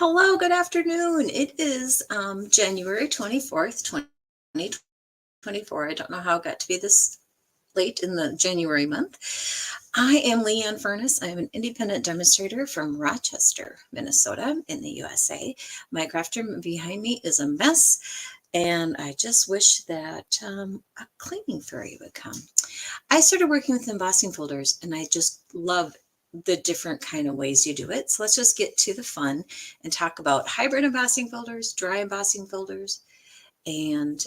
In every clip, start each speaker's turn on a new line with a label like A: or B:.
A: Hello, good afternoon. It is January 24th, 2024. I don't know how it got to be this late in the January month. I am Leanne Furness. I am an independent demonstrator from Rochester, Minnesota in the USA. My craft room behind me is a mess, and I just wish that a cleaning fairy would come. I started working with embossing folders, and I just love the different kind of ways you do it. So let's just get to the fun and talk about hybrid embossing folders, dry embossing folders, and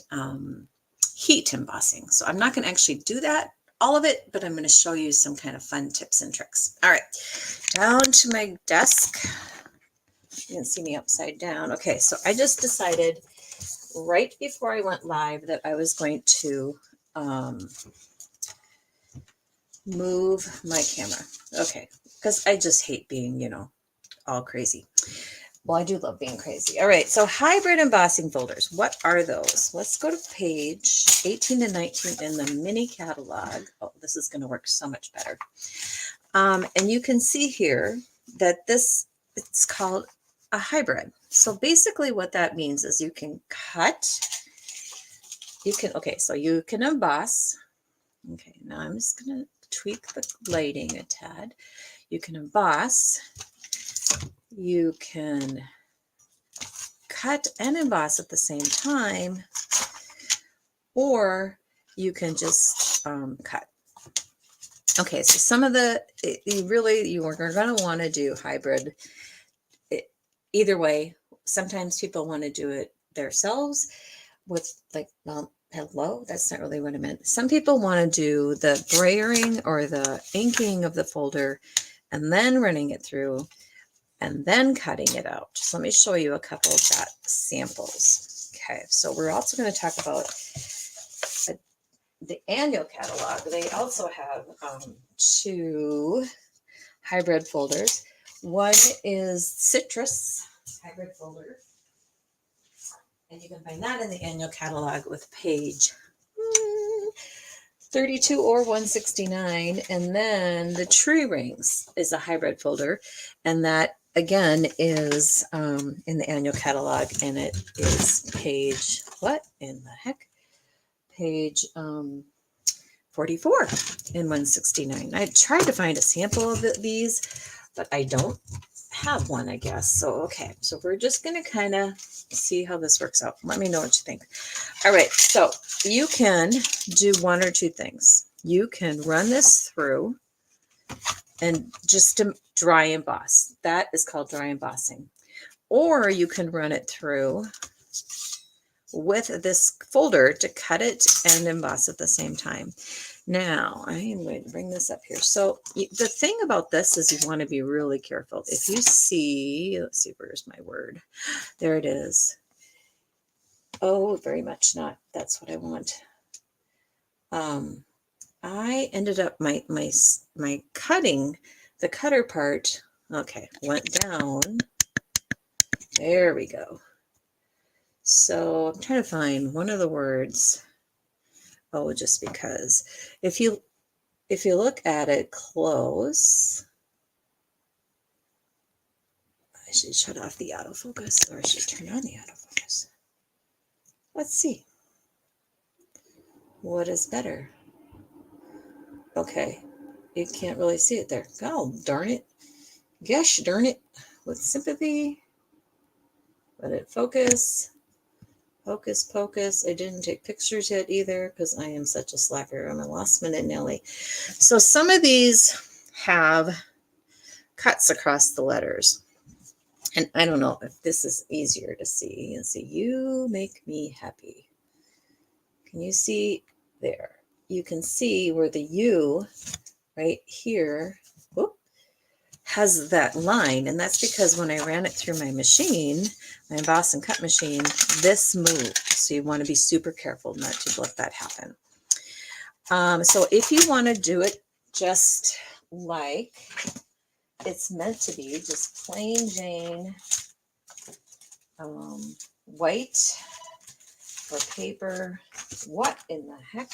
A: heat embossing. So I'm not going to actually do that, all of it, but I'm going to show you some kind of fun tips and tricks. All right, down to my desk. You can see me upside down. Okay, so I just decided right before I went live that I was going to move my camera. Okay, because I just hate being, all crazy. Well, I do love being crazy. All right, so hybrid embossing folders. What are those? Let's go to page 18 and 19 in the mini catalog. Oh, this is going to work so much better. And you can see here that it's called a hybrid. So basically what that means is you can cut, so you can emboss. Okay, now I'm just going to tweak the lighting a tad. You can emboss, you can cut and emboss at the same time, or you can just cut. Okay, so some of you are going to want to do hybrid. Either way, sometimes people want to do it themselves with hello, that's not really what I meant. Some people want to do the brayering or the inking of the folder and then running it through and then cutting it out. So let me show you a couple of samples. Okay, so we're also going to talk about the annual catalog. They also have two hybrid folders. One is citrus hybrid folder, and you can find that in the annual catalog with page 32 or 169. And then the tree rings is a hybrid folder, and that again is in the annual catalog, and it is page, what in the heck? Page 44 and 169. I tried to find a sample of these, but I don't have one, I guess. So, okay. So we're just going to kind of see how this works out. Let me know what you think. All right. So you can do one or two things. You can run this through and just to dry emboss. That is called dry embossing. Or you can run it through with this folder to cut it and emboss at the same time. Now, I am going to bring this up here. So the thing about this is you want to be really careful. If you see, let's see, where's my word? There it is. Oh, very much not. That's what I want. I ended up, my cutting, the cutter part, okay, went down. There we go. So I'm trying to find one of the words. Oh, just because if you look at it close, I should shut off the autofocus, or I should turn on the autofocus. Let's see. What is better? Okay, you can't really see it there. Oh, darn it. Gosh darn it. With sympathy, let it focus. Hocus pocus. I didn't take pictures yet either because I am such a slacker. I'm a last minute Nelly. So some of these have cuts across the letters. And I don't know if this is easier to see. Let's see. You make me happy. Can you see there? You can see where the U right here has that line. And that's because when I ran it through my machine, my emboss and cut machine, this moved. So you want to be super careful not to let that happen. So if you want to do it just like it's meant to be, just plain Jane white or paper, what in the heck?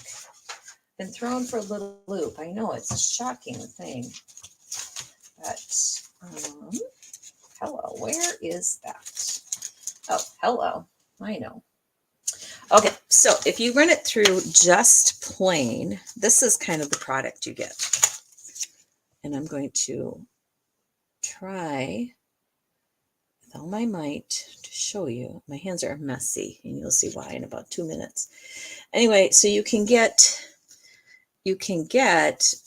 A: And throw them for a little loop. I know it's a shocking thing. But, hello, Where is that? Oh, hello. I know. Okay, so if you run it through just plain, this is kind of the product you get. And I'm going to try with all my might to show you. My hands are messy, and you'll see why in about 2 minutes. Anyway, so you can get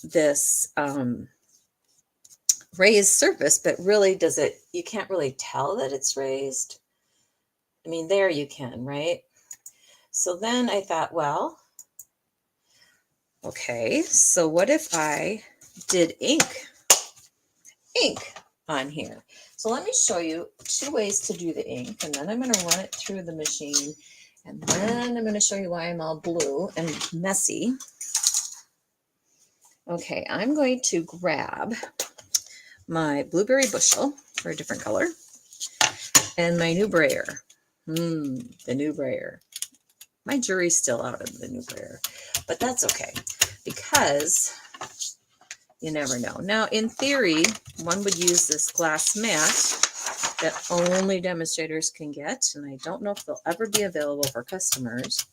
A: this raised surface, but really you can't really tell that it's raised. I mean, there you can, right? So then I thought, well, okay, so what if I did ink on here? So let me show you 2 ways to do the ink, and then I'm going to run it through the machine, and then I'm going to show you why I'm all blue and messy. Okay, I'm going to grab my blueberry bushel for a different color and my new brayer. The new brayer. My jury's still out of the new brayer, but that's okay because you never know. Now, in theory, one would use this glass mat that only demonstrators can get, and I don't know if they'll ever be available for customers.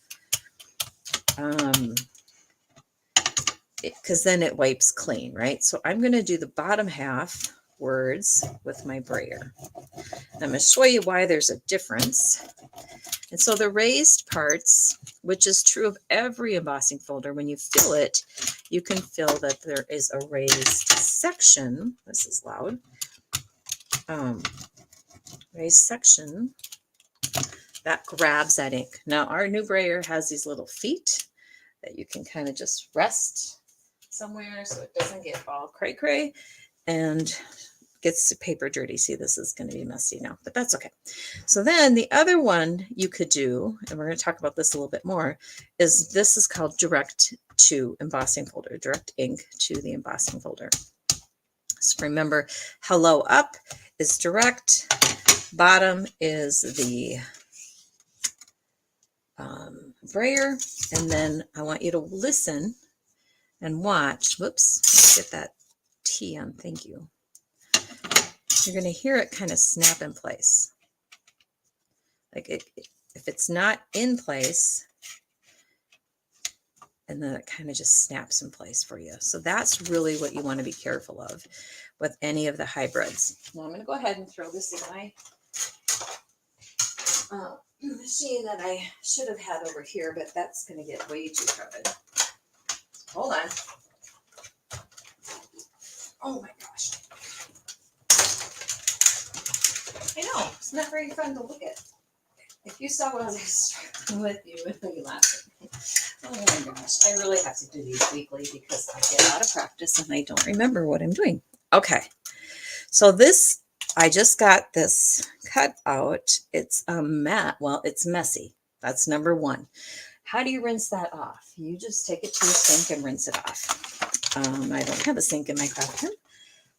A: Because then it wipes clean, right? So I'm going to do the bottom half words with my brayer. I'm going to show you why there's a difference. And so the raised parts, which is true of every embossing folder, when you fill it, you can feel that there is a raised section. This is loud. Raised section that grabs that ink. Now, our new brayer has these little feet that you can kind of just rest somewhere so it doesn't get all cray-cray and gets the paper dirty. See, this is going to be messy now, but that's okay. So then the other one you could do, and we're going to talk about this a little bit more, is this is called direct to embossing folder, direct ink to the embossing folder. So remember, hello up is direct, bottom is the brayer, and then I want you to listen and watch. Whoops, let's get that T on. Thank you. You're going to hear it kind of snap in place. Like if it's not in place, and then it kind of just snaps in place for you. So that's really what you want to be careful of with any of the hybrids. Now I'm going to go ahead and throw this in my machine that I should have had over here, but that's going to get way too crowded. Hold on. Oh my gosh. I know, it's not very fun to look at. If you saw what I was struggling with, you would be laughing. Oh my gosh, I really have to do these weekly because I get out of practice and I don't remember what I'm doing. Okay, so this, I just got this cut out. It's a mat. Well, it's messy. That's number one. How do you rinse that off? You just take it to a sink and rinse it off. I don't have a sink in my craft room.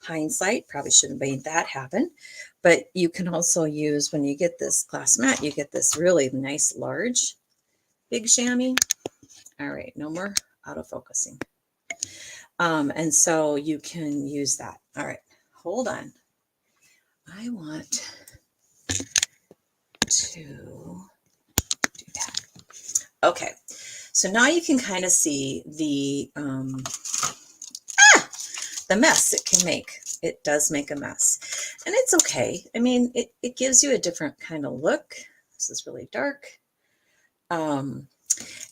A: Hindsight, probably shouldn't have made that happen. But you can also use, when you get this glass mat, you get this really nice large big chamois. All right, no more autofocusing. And so you can use that. All right, hold on. I want to do that. Okay, so now you can kind of see the mess it can make. It does make a mess, and it's okay. I mean, it gives you a different kind of look. This is really dark. And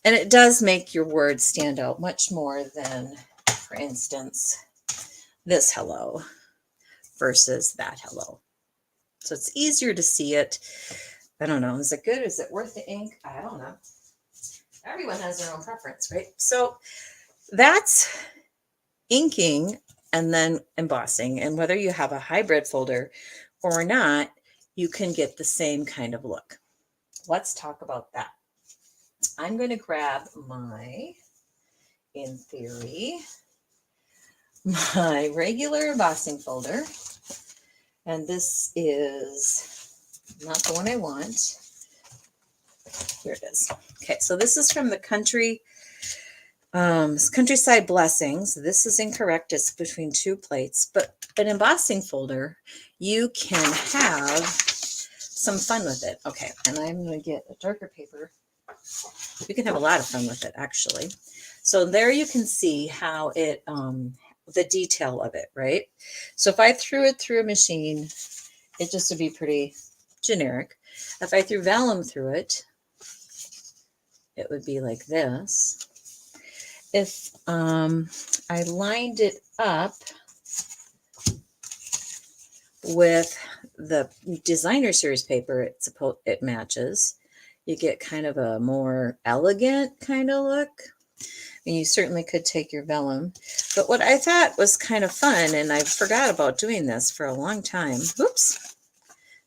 A: it does make your words stand out much more than, for instance, this hello versus that hello. So it's easier to see it. I don't know. Is it good? Is it worth the ink? I don't know. Everyone has their own preference, right? So that's inking and then embossing. And whether you have a hybrid folder or not, you can get the same kind of look. Let's talk about that. I'm going to grab my, in theory, my regular embossing folder. And this is not the one I want. Here it is. Okay, so this is from the Country Countryside Blessings. This is incorrect. It's between two plates, but an embossing folder, you can have some fun with it. Okay, and I'm going to get a darker paper. You can have a lot of fun with it, actually. So there you can see how it, the detail of it, right? So if I threw it through a machine, it just would be pretty generic. If I threw vellum through it, it would be like this. If I lined it up with the designer series paper, it matches. You get kind of a more elegant kind of look. And you certainly could take your vellum. But what I thought was kind of fun, and I forgot about doing this for a long time. Oops.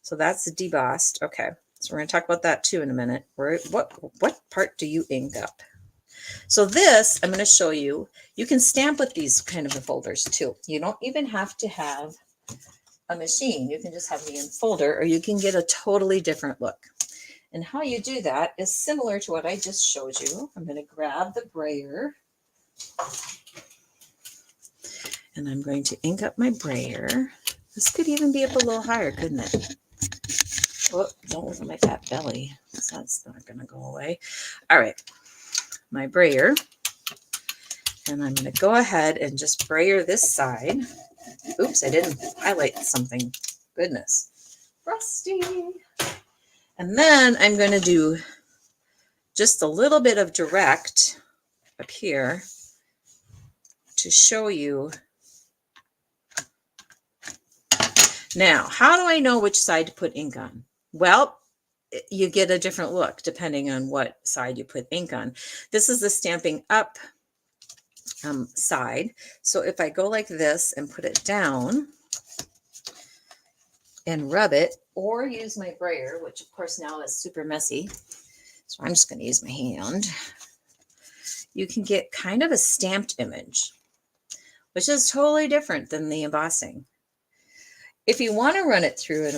A: So that's debossed. Okay. So we're going to talk about that too in a minute. What part do you ink up? So this, I'm going to show you. You can stamp with these kind of folders too. You don't even have to have a machine. You can just have the folder, or you can get a totally different look. And how you do that is similar to what I just showed you. I'm going to grab the brayer, and I'm going to ink up my brayer. This could even be up a little higher, couldn't it? Oh, don't look at my fat belly. That's not going to go away. All right, my brayer. And I'm going to go ahead and just brayer this side. Oops, I didn't highlight something. Goodness. Rusty. And then I'm going to do just a little bit of direct up here to show you. Now, how do I know which side to put ink on? Well, you get a different look depending on what side you put ink on. This is the Stampin' Up side. So if I go like this and put it down and rub it, or use my brayer, which of course now is super messy, so I'm just going to use my hand, you can get kind of a stamped image, which is totally different than the embossing. If you want to run it through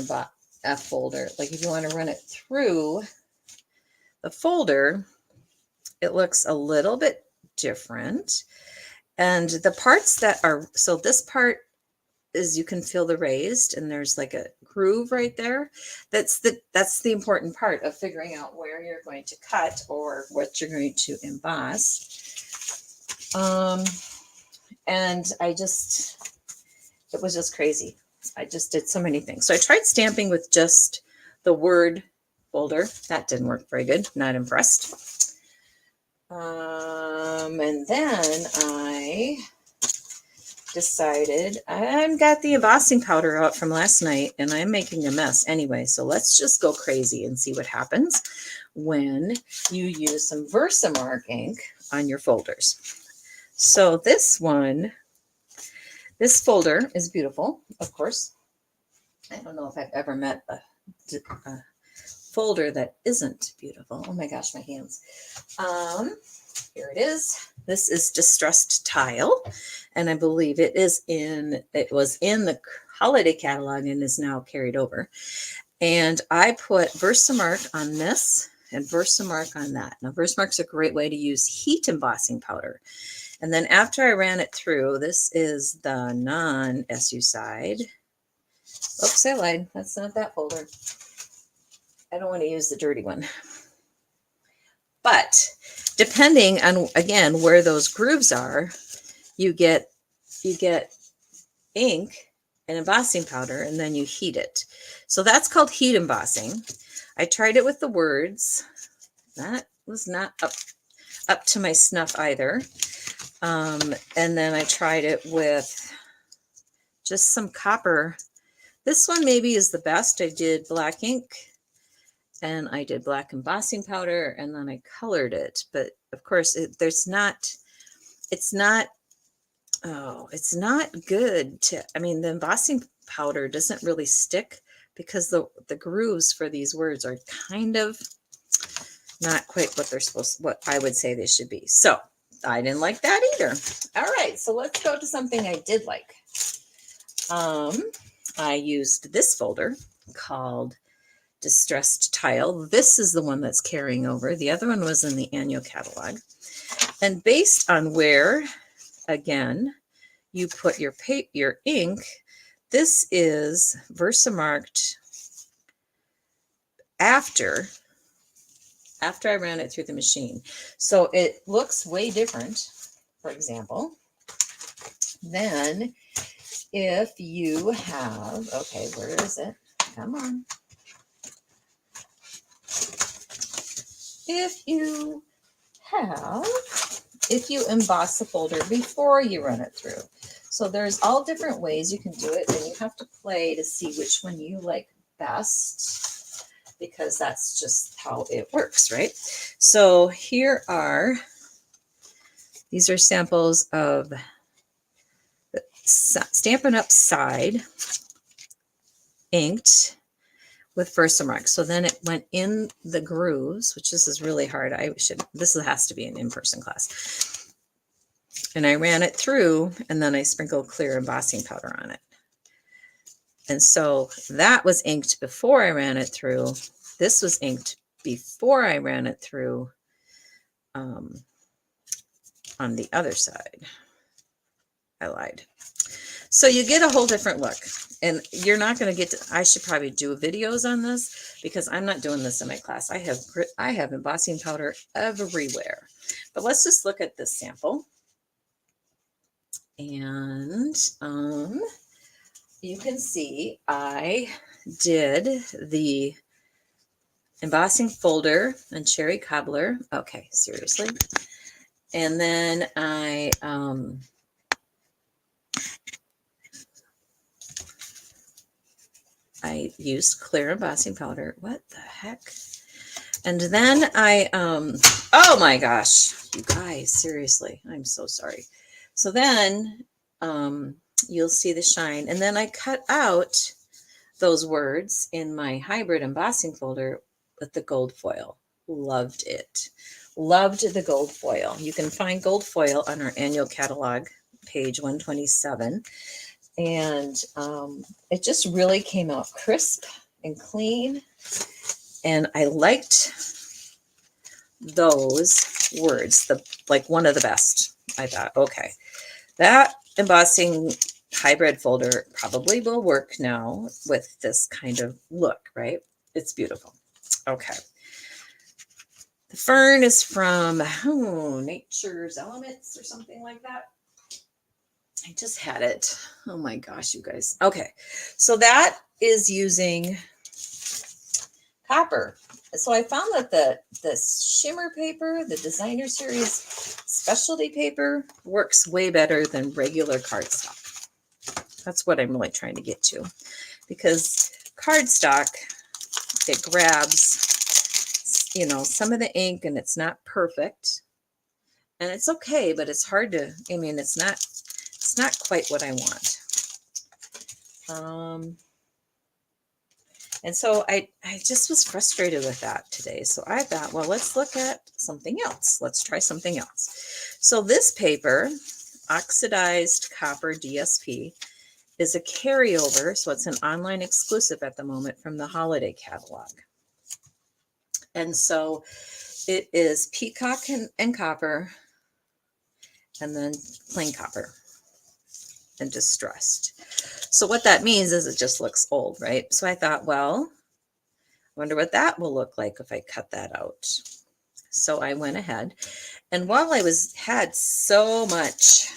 A: a folder, like if you want to run it through the folder, it looks a little bit different. And the parts that are, so this part is, you can feel the raised, and there's like a groove right there. That's the important part of figuring out where you're going to cut or what you're going to emboss. And it was just crazy. I just did so many things. So I tried stamping with just the word folder. That didn't work very good. Not impressed. And then I decided, I've got the embossing powder out from last night, and I'm making a mess anyway. So let's just go crazy and see what happens when you use some Versamark ink on your folders. So this folder is beautiful, of course. I don't know if I've ever met a folder that isn't beautiful. Oh my gosh, my hands. Here it is. This is Distressed Tile, and I believe it was in the holiday catalog and is now carried over. And I put Versamark on this and Versamark on that. Now, Versamark's a great way to use heat embossing powder. And then after I ran it through, this is the non-SU side. Oops, I lied. That's not that folder. I don't want to use the dirty one. But depending on, again, where those grooves are, you get ink and embossing powder, and then you heat it. So that's called heat embossing. I tried it with the words. That was not up to my snuff either. And then I tried it with just some copper. This one maybe is the best. I did black ink, and I did black embossing powder, and then I colored it. But of course, it's not good to, I mean, the embossing powder doesn't really stick because the grooves for these words are kind of not quite what I would say they should be. So I didn't like that either. All right, so let's go to something I did like. I used this folder called Distressed Tile. This is the one that's carrying over. The other one was in the annual catalog. And based on where, again, you put your ink, this is Versamarked after I ran it through the machine. So it looks way different, for example, than if you have, okay, where is it? Come on. If you emboss the folder before you run it through. So there's all different ways you can do it, and you have to play to see which one you like best, because that's just how it works, right? So these are samples of the Stampin' Up! Side inked with Versamark. So then it went in the grooves, which this is really hard. This has to be an in-person class. And I ran it through, and then I sprinkled clear embossing powder on it. And so that was inked before I ran it through. This was inked before I ran it through on the other side. I lied. So you get a whole different look, and you're not going to get to, I should probably do videos on this because I'm not doing this in my class. I have embossing powder everywhere, but let's just look at this sample. And you can see I did the embossing folder and cherry cobbler. Okay, seriously. And then I used clear embossing powder. What the heck? And then oh my gosh, you guys, seriously, I'm so sorry. So then you'll see the shine. And then I cut out those words in my hybrid embossing folder with the gold foil. Loved it. Loved the gold foil. You can find gold foil on our annual catalog, page 127. And it just really came out crisp and clean. And I liked those words, like one of the best. I thought, okay, that embossing hybrid folder probably will work now with this kind of look, right? It's beautiful. Okay. The fern is from Nature's Elements or something like that. I just had it. Oh my gosh, you guys. Okay. So that is using copper. So I found that the shimmer paper, the designer series specialty paper, works way better than regular cardstock. That's what I'm really trying to get to, because cardstock, it grabs, you know, some of the ink, and it's not perfect, and it's okay, but it's hard to, I mean, it's not quite what I want. And so I just was frustrated with that today. So I thought, well, let's look at something else. Let's try something else. So this paper, Oxidized Copper DSP, is a carryover. So it's an online exclusive at the moment from the holiday catalog. And so it is peacock and copper, and then plain copper and distressed. So what that means is it just looks old, right? So I thought, well, I wonder what that will look like if I cut that out. So I went ahead, and while I had so much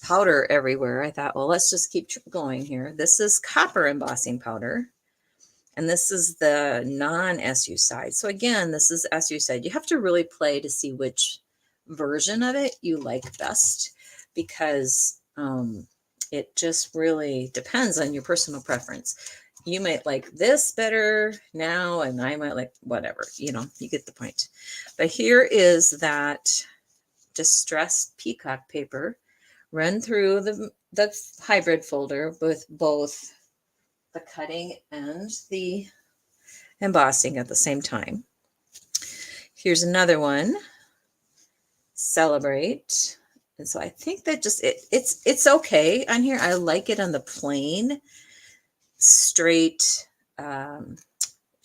A: powder everywhere, I thought, well, let's just keep going here. This is copper embossing powder, and this is the non-SU side. So again, this is SU side. You have to really play to see which version of it you like best, because it just really depends on your personal preference. You might like this better now, and I might like whatever, you know, you get the point. But here is that distressed peacock paper run through the hybrid folder with both the cutting and the embossing at the same time. Here's another one, Celebrate. And so I think that just it's okay on here. I like it on the plain, straight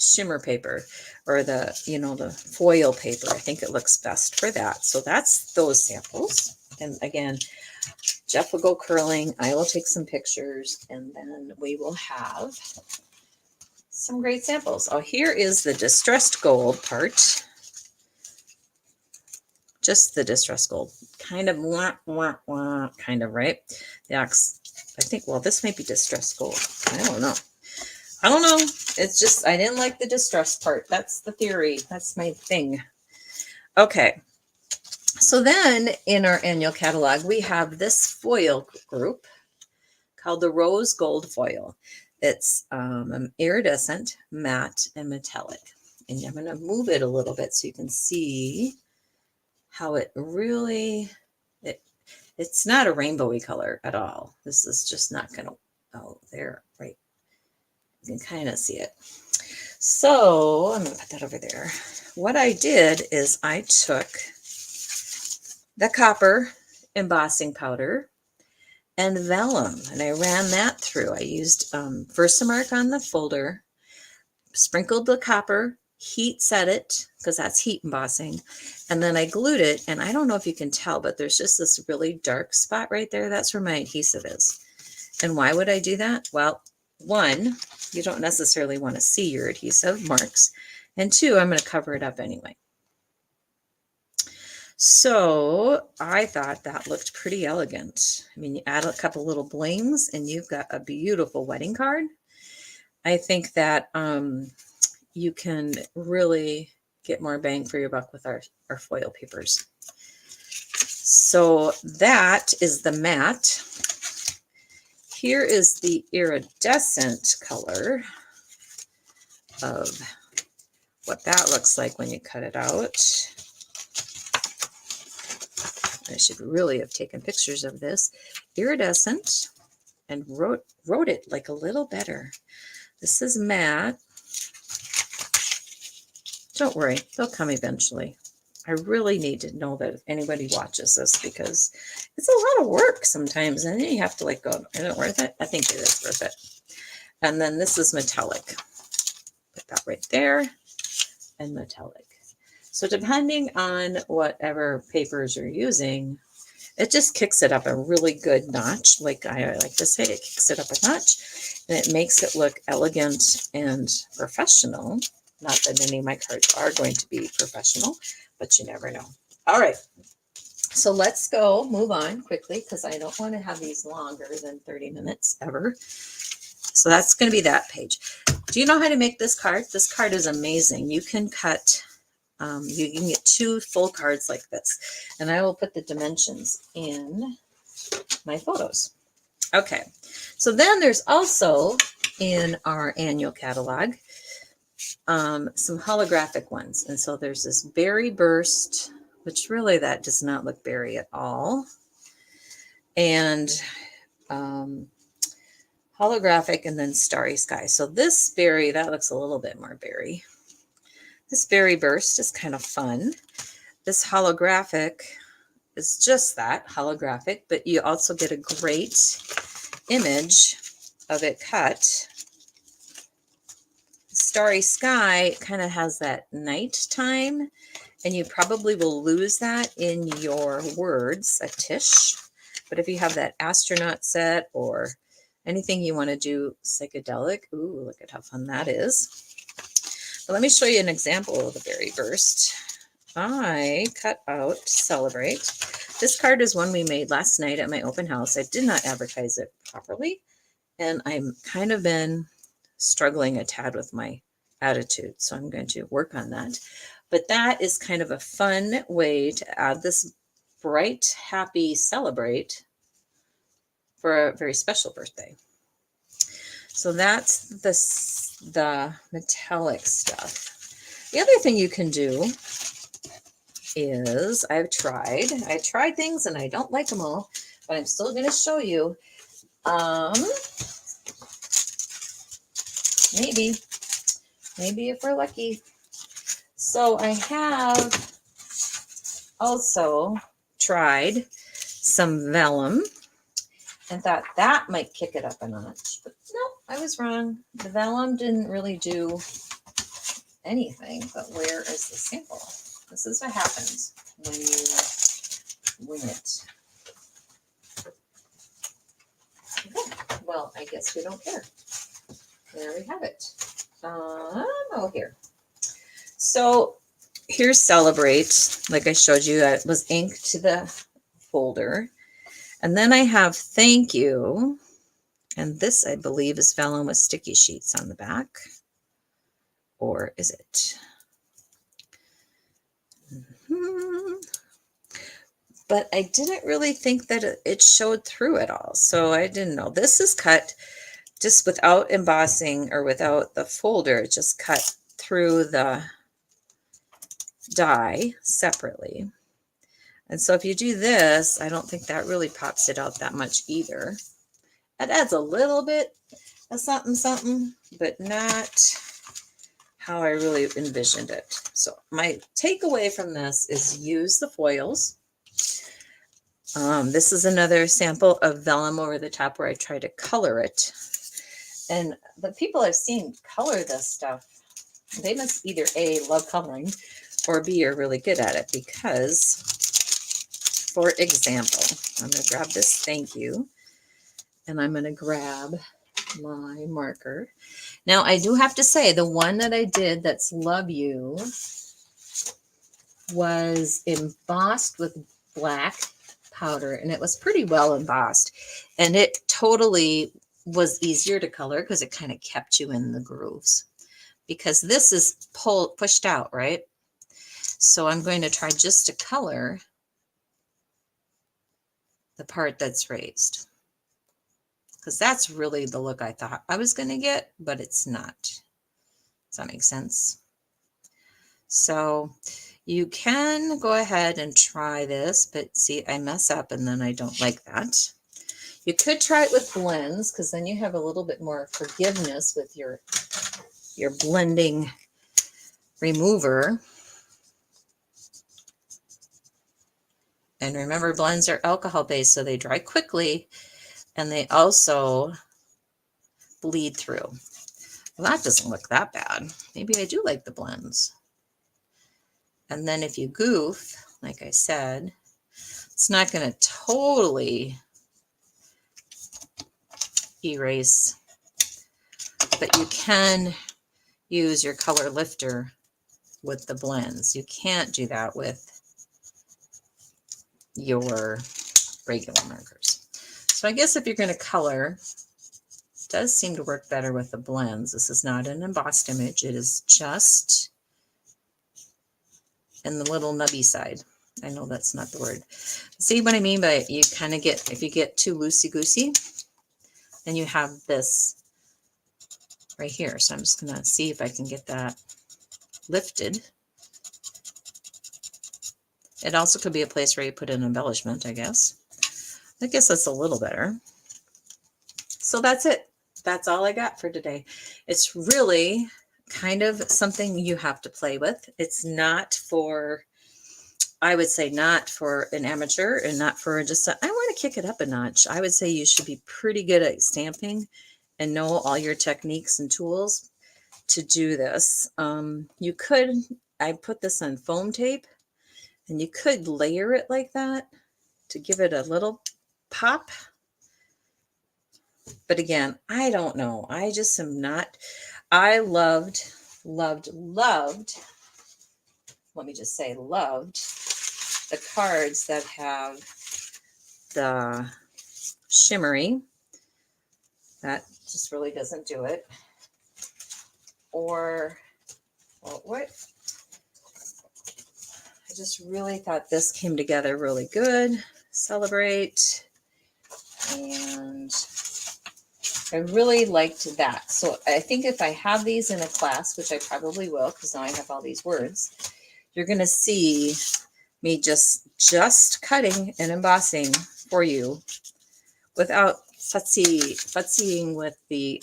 A: shimmer paper or the, the foil paper. I think it looks best for that. So that's those samples. And again, Jeff will go curling. I will take some pictures, and then we will have some great samples. Oh, here is the distressed gold part. Just the distressed gold. Kind of wah, wah, wah, kind of, right? The ox, I think, well, this might be distressed gold. I don't know. It's just, I didn't like the distressed part. That's the theory. That's my thing. Okay. So then in our annual catalog, we have this foil group called the Rose Gold Foil. It's iridescent, matte, and metallic. And I'm going to move it a little bit so you can see how it really, it's not a rainbowy color at all. This is just not going to, oh, there, right. You can kind of see it. So I'm going to put that over there. What I did is I took the copper embossing powder and vellum, and I ran that through. I used Versamark on the folder, sprinkled the copper, heat set it, because that's heat embossing, and then I glued it, and I don't know if you can tell, but there's just this really dark spot right there. That's where my adhesive is. And why would I do that? Well, one, you don't necessarily want to see your adhesive marks, and two, I'm going to cover it up anyway. So I thought that looked pretty elegant. I mean, you add a couple little blings and you've got a beautiful wedding card. I think that you can really get more bang for your buck with our foil papers. So that is the matte. Here is the iridescent color of what that looks like when you cut it out. I should really have taken pictures of this. Iridescent, and wrote it like a little better. This is matte. Don't worry, they'll come eventually. I really need to know that if anybody watches this, because it's a lot of work sometimes, and then you have to like go, is it worth it? I think it is worth it. And then this is metallic. Put that right there, and metallic. So depending on whatever papers you're using, it just kicks it up a really good notch. Like I like to say, it kicks it up a notch, and it makes it look elegant and professional. Not that any of my cards are going to be professional, but you never know. All right. So let's go move on quickly, because I don't want to have these longer than 30 minutes ever. So that's going to be that page. Do you know how to make this card? This card is amazing. You can cut... you can get 2 full cards like this, and I will put the dimensions in my photos. Okay, so then there's also in our annual catalog some holographic ones, and so there's this berry burst, which really that does not look berry at all, and holographic, and then starry sky. So this berry, that looks a little bit more berry. This berry burst is kind of fun. This holographic is just that, holographic, but you also get a great image of it cut. Starry sky kind of has that nighttime, and you probably will lose that in your words, a tish. But if you have that astronaut set or anything you want to do psychedelic, ooh, look at how fun that is. But let me show you an example of the berry burst. I cut out Celebrate. This card is one we made last night at my open house. I did not advertise it properly, and I'm kind of been struggling a tad with my attitude, so I'm going to work on that. But that is kind of a fun way to add this bright, happy Celebrate for a very special birthday. So that's the metallic stuff. The other thing you can do is I tried things and I don't like them all, but I'm still going to show you. Maybe if we're lucky. So I have also tried some vellum and thought that might kick it up a notch, but no, I was wrong. The vellum didn't really do anything, but where is the sample? This is what happens when you wing it. Okay. Well, I guess we don't care. There we have it. Oh, here. So here's Celebrate. Like I showed you, that was inked to the folder. And then I have Thank You. And this, I believe, is vellum with sticky sheets on the back. Or is it? But I didn't really think that it showed through at all. So I didn't know. This is cut just without embossing or without the folder, just cut through the die separately. And so if you do this, I don't think that really pops it out that much either. It adds a little bit of something, something, but not how I really envisioned it. So my takeaway from this is use the foils. This is another sample of vellum over the top where I try to color it. And the people I've seen color this stuff, they must either A, love coloring, or B, are really good at it because, for example, I'm going to grab this Thank You, and I'm going to grab my marker. Now, I do have to say, the one that I did that's Love You was embossed with black powder, and it was pretty well embossed. And it totally was easier to color because it kind of kept you in the grooves. Because this is pushed out, right? So I'm going to try just to color the part that's raised. Because that's really the look I thought I was going to get, but it's not. Does that make sense? So you can go ahead and try this, but see, I mess up and then I don't like that. You could try it with blends because then you have a little bit more forgiveness with your blending remover. And remember, blends are alcohol based, so they dry quickly and they also bleed through. Well, that doesn't look that bad. Maybe I do like the blends. And then if you goof, like I said, it's not going to totally erase, but you can use your color lifter with the blends. You can't do that with your regular markers. So I guess if you're going to color, it does seem to work better with the blends. This is not an embossed image. It is just in the little nubby side. I know that's not the word. See what I mean by you kind of get, if you get too loosey-goosey, then you have this right here. So I'm just going to see if I can get that lifted. It also could be a place where you put an embellishment, I guess. I guess that's a little better. So that's it. That's all I got for today. It's really kind of something you have to play with. It's not for, I would say, not for an amateur and not for just I want to kick it up a notch. I would say you should be pretty good at stamping and know all your techniques and tools to do this. You could, I put this on foam tape, and you could layer it like that to give it a little pop. But again, I don't know. I just am not, I loved, let me just say loved the cards that have the shimmery. That just really doesn't do it. Or, well, what? I just really thought this came together really good. Celebrate. And I really liked that. So I think if I have these in a class, which I probably will, because now I have all these words, you're going to see me just cutting and embossing for you without futsying with the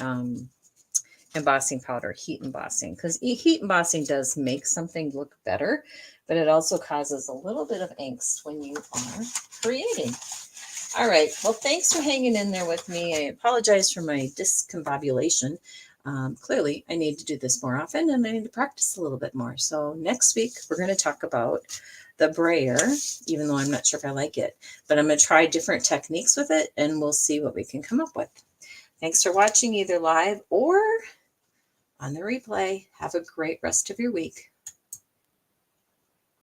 A: embossing powder, heat embossing, because heat embossing does make something look better, but it also causes a little bit of angst when you are creating. All right. Well, thanks for hanging in there with me. I apologize for my discombobulation. Clearly, I need to do this more often and I need to practice a little bit more. So next week, we're going to talk about the brayer, even though I'm not sure if I like it, but I'm going to try different techniques with it and we'll see what we can come up with. Thanks for watching either live or on the replay. Have a great rest of your week.